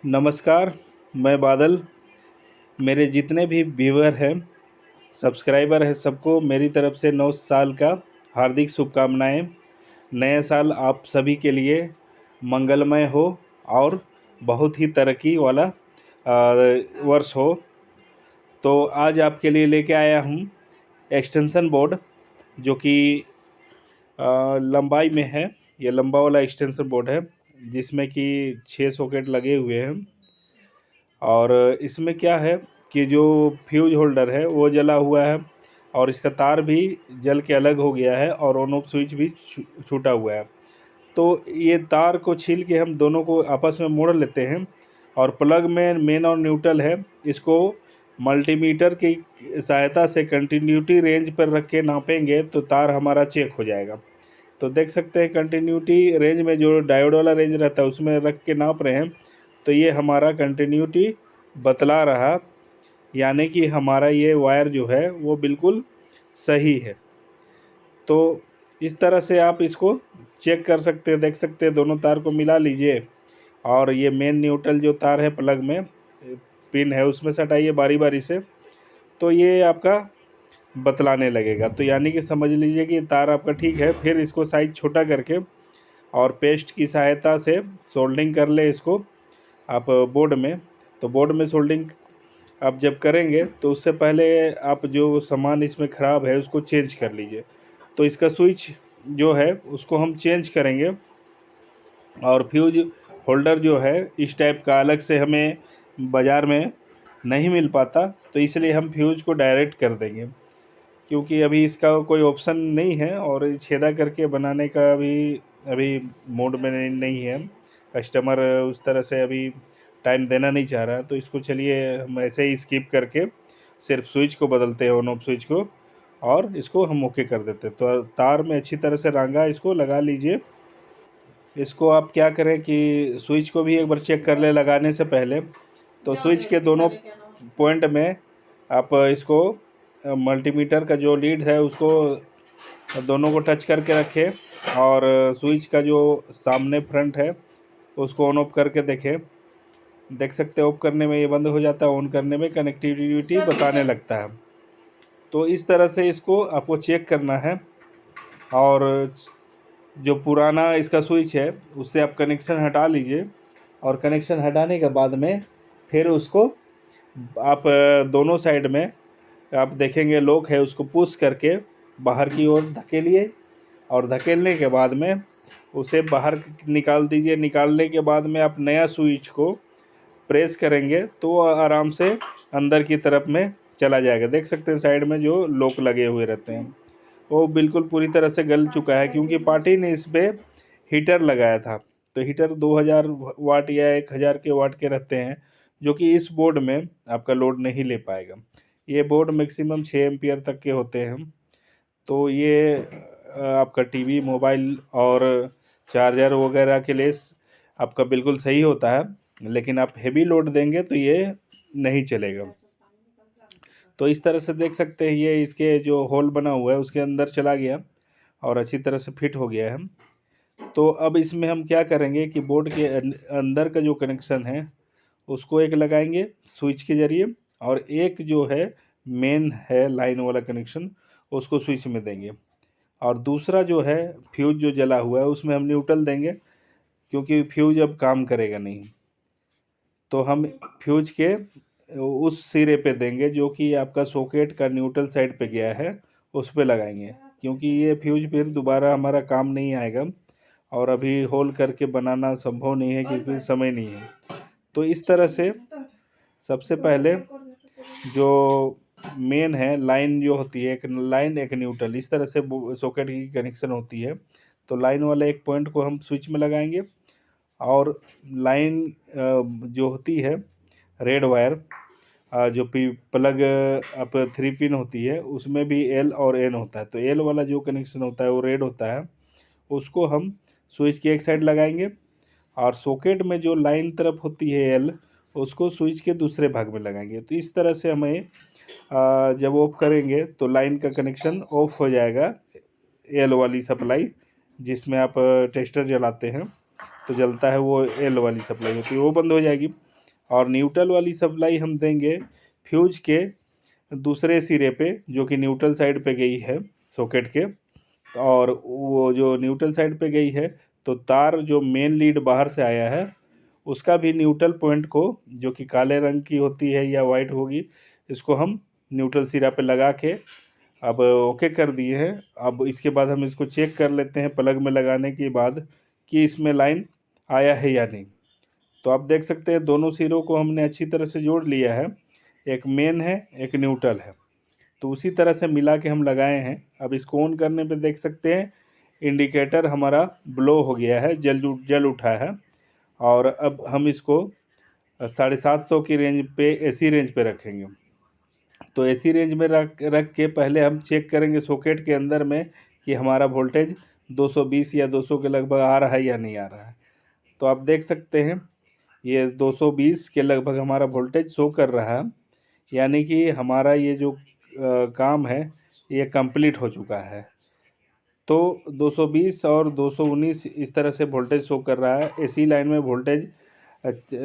नमस्कार, मैं बादल। मेरे जितने भी व्यूअर हैं, सब्सक्राइबर हैं, सबको मेरी तरफ से नव साल का हार्दिक शुभकामनाएं। नया साल आप सभी के लिए मंगलमय हो और बहुत ही तरक्की वाला वर्ष हो। तो आज आपके लिए लेके आया हूँ एक्सटेंशन बोर्ड, जो कि लंबाई में है। ये लंबा वाला एक्सटेंशन बोर्ड है, जिसमें कि 6 सॉकेट लगे हुए हैं। और इसमें क्या है कि जो फ्यूज होल्डर है वो जला हुआ है, और इसका तार भी जल के अलग हो गया है, और ऑन ऑफ स्विच भी छूटा हुआ है। तो ये तार को छील के हम दोनों को आपस में मोड़ लेते हैं, और प्लग में मेन और न्यूट्रल है, इसको मल्टीमीटर की सहायता से कंटिन्यूटी रेंज पर रख के नापेंगे तो तार हमारा चेक हो जाएगा। तो देख सकते हैं कंटिन्यूटी रेंज में जो डायोड वाला रेंज रहता है उसमें रख के नाप रहे हैं, तो ये हमारा कंटिन्यूटी बतला रहा, यानी कि हमारा ये वायर जो है वो बिल्कुल सही है। तो इस तरह से आप इसको चेक कर सकते हैं। देख सकते हैं दोनों तार को मिला लीजिए, और ये मेन न्यूट्रल जो तार है प्लग में पिन है उसमें सटाइए बारी बारी से, तो ये आपका बतलाने लगेगा। तो यानी कि समझ लीजिए कि तार आपका ठीक है। फिर इसको साइज छोटा करके और पेस्ट की सहायता से सोल्डिंग कर ले इसको आप बोर्ड में। तो बोर्ड में सोल्डिंग आप जब करेंगे तो उससे पहले आप जो सामान इसमें ख़राब है उसको चेंज कर लीजिए। तो इसका स्विच जो है उसको हम चेंज करेंगे, और फ्यूज होल्डर जो है इस टाइप का अलग से हमें बाज़ार में नहीं मिल पाता, तो इसलिए हम फ्यूज को डायरेक्ट कर देंगे, क्योंकि अभी इसका कोई ऑप्शन नहीं है, और छेदा करके बनाने का अभी मूड में नहीं है। कस्टमर उस तरह से अभी टाइम देना नहीं चाह रहा, तो इसको चलिए हम ऐसे ही स्किप करके सिर्फ स्विच को बदलते हैं, ऑन ऑफ स्विच को, और इसको हम ओके कर देते हैं। तो तार में अच्छी तरह से रांगा इसको लगा लीजिए। इसको आप क्या करें कि स्विच को भी एक बार चेक कर ले लगाने से पहले। तो स्विच के दोनों पॉइंट में आप इसको मल्टीमीटर का जो लीड है उसको दोनों को टच करके रखें, और स्विच का जो सामने फ्रंट है उसको ऑन ऑफ करके देखें। देख सकते हैं ऑफ करने में ये बंद हो जाता है, ऑन करने में कनेक्टिविटी बताने लगता है। तो इस तरह से इसको आपको चेक करना है, और जो पुराना इसका स्विच है उससे आप कनेक्शन हटा लीजिए, और कनेक्शन हटाने के बाद में फिर उसको आप दोनों साइड में आप देखेंगे लॉक है, उसको पुश करके बाहर की ओर धकेलिए, और धकेलने के बाद में उसे बाहर निकाल दीजिए। निकालने के बाद में आप नया स्विच को प्रेस करेंगे तो आराम से अंदर की तरफ में चला जाएगा। देख सकते हैं साइड में जो लॉक लगे हुए रहते हैं वो बिल्कुल पूरी तरह से गल चुका है, क्योंकि पार्टी ने इस पर हीटर लगाया था। तो हीटर 2000 वाट या 1000 के वाट के रहते हैं, जो कि इस बोर्ड में आपका लोड नहीं ले पाएगा। ये बोर्ड मैक्सिमम 6 एम्पियर तक के होते हैं। तो ये आपका टीवी, मोबाइल और चार्जर वगैरह के लिए आपका बिल्कुल सही होता है, लेकिन आप हेवी लोड देंगे तो ये नहीं चलेगा। तो इस तरह से देख सकते हैं ये इसके जो होल बना हुआ है उसके अंदर चला गया, और अच्छी तरह से फिट हो गया है। तो अब इसमें हम क्या करेंगे कि बोर्ड के अंदर का जो कनेक्शन है उसको एक लगाएंगे स्विच के ज़रिए, और एक जो है मेन है लाइन वाला कनेक्शन उसको स्विच में देंगे, और दूसरा जो है फ्यूज जो जला हुआ है उसमें हम न्यूट्रल देंगे, क्योंकि फ्यूज अब काम करेगा नहीं। तो हम फ्यूज के उस सिरे पे देंगे जो कि आपका सॉकेट का न्यूट्रल साइड पे गया है, उस पे लगाएंगे, क्योंकि ये फ्यूज फिर दोबारा हमारा काम नहीं आएगा, और अभी होल करके बनाना संभव नहीं है क्योंकि समय नहीं है। तो इस तरह से सबसे पहले जो मेन है लाइन जो होती है, एक लाइन एक न्यूट्रल, इस तरह से सॉकेट की कनेक्शन होती है। तो लाइन वाले एक पॉइंट को हम स्विच में लगाएंगे, और लाइन जो होती है रेड वायर, जो प्लग आप 3 पिन होती है उसमें भी एल और एन होता है। तो एल वाला जो कनेक्शन होता है वो रेड होता है, उसको हम स्विच की एक साइड लगाएंगे, और सॉकेट में जो लाइन तरफ होती है एल उसको स्विच के दूसरे भाग में लगाएंगे। तो इस तरह से हमें जब ऑफ करेंगे तो लाइन का कनेक्शन ऑफ हो जाएगा। एल वाली सप्लाई जिसमें आप टेस्टर जलाते हैं तो जलता है, वो एल वाली सप्लाई होती है, वो बंद हो जाएगी। और न्यूट्रल वाली सप्लाई हम देंगे फ्यूज के दूसरे सिरे पे, जो कि न्यूट्रल साइड पे गई है सॉकेट के। और वो जो न्यूट्रल साइड पे गई है, तो तार जो मेन लीड बाहर से आया है उसका भी न्यूट्रल पॉइंट को, जो कि काले रंग की होती है या वाइट होगी, इसको हम न्यूट्रल सिरा पे लगा के अब ओके कर दिए हैं। अब इसके बाद हम इसको चेक कर लेते हैं प्लग में लगाने के बाद कि इसमें लाइन आया है या नहीं। तो आप देख सकते हैं दोनों सिरों को हमने अच्छी तरह से जोड़ लिया है, एक मेन है एक न्यूट्रल है, तो उसी तरह से मिला के हम लगाए हैं। अब इसको ऑन करने पे देख सकते हैं इंडिकेटर हमारा ब्लो हो गया है, जल उठा है। और अब हम इसको 750 की रेंज पे, एसी रेंज पे रखेंगे। तो एसी रेंज में रख के पहले हम चेक करेंगे सॉकेट के अंदर में कि हमारा वोल्टेज 220 या 200 के लगभग आ रहा है या नहीं आ रहा है। तो आप देख सकते हैं ये 220 के लगभग हमारा वोल्टेज शो कर रहा है, यानी कि हमारा ये जो काम है ये कंप्लीट हो चुका है। तो 220 और 219 इस तरह से वोल्टेज शो कर रहा है। एसी लाइन में वोल्टेज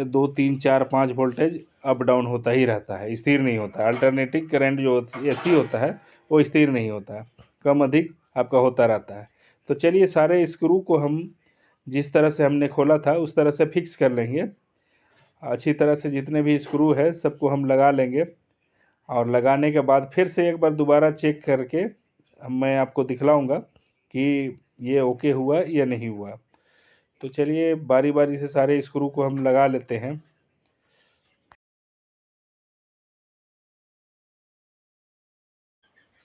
2 3 4 5 वोल्टेज अप डाउन होता ही रहता है, स्थिर नहीं होता। अल्टरनेटिंग करंट जो एसी होता है वो स्थिर नहीं होता है, कम अधिक आपका होता रहता है। तो चलिए सारे स्क्रू को हम जिस तरह से हमने खोला था उस तरह से फिक्स कर लेंगे। अच्छी तरह से जितने भी स्क्रू है सबको हम लगा लेंगे, और लगाने के बाद फिर से एक बार दोबारा चेक करके मैं आपको दिखलाऊंगा कि ये ओके हुआ या नहीं हुआ। तो चलिए बारी बारी से सारे स्क्रू को हम लगा लेते हैं।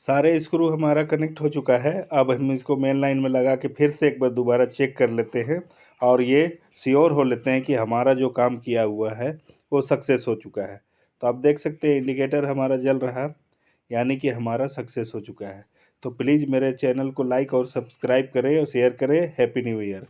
सारे स्क्रू हमारा कनेक्ट हो चुका है। अब हम इसको मेन लाइन में लगा के फिर से एक बार दोबारा चेक कर लेते हैं, और ये श्योर हो लेते हैं कि हमारा जो काम किया हुआ है वो सक्सेस हो चुका है। तो आप देख सकते हैं इंडिकेटर हमारा जल रहा है, यानी कि हमारा सक्सेस हो चुका है। तो प्लीज़ मेरे चैनल को लाइक और सब्सक्राइब करें और शेयर करें। Happy new year.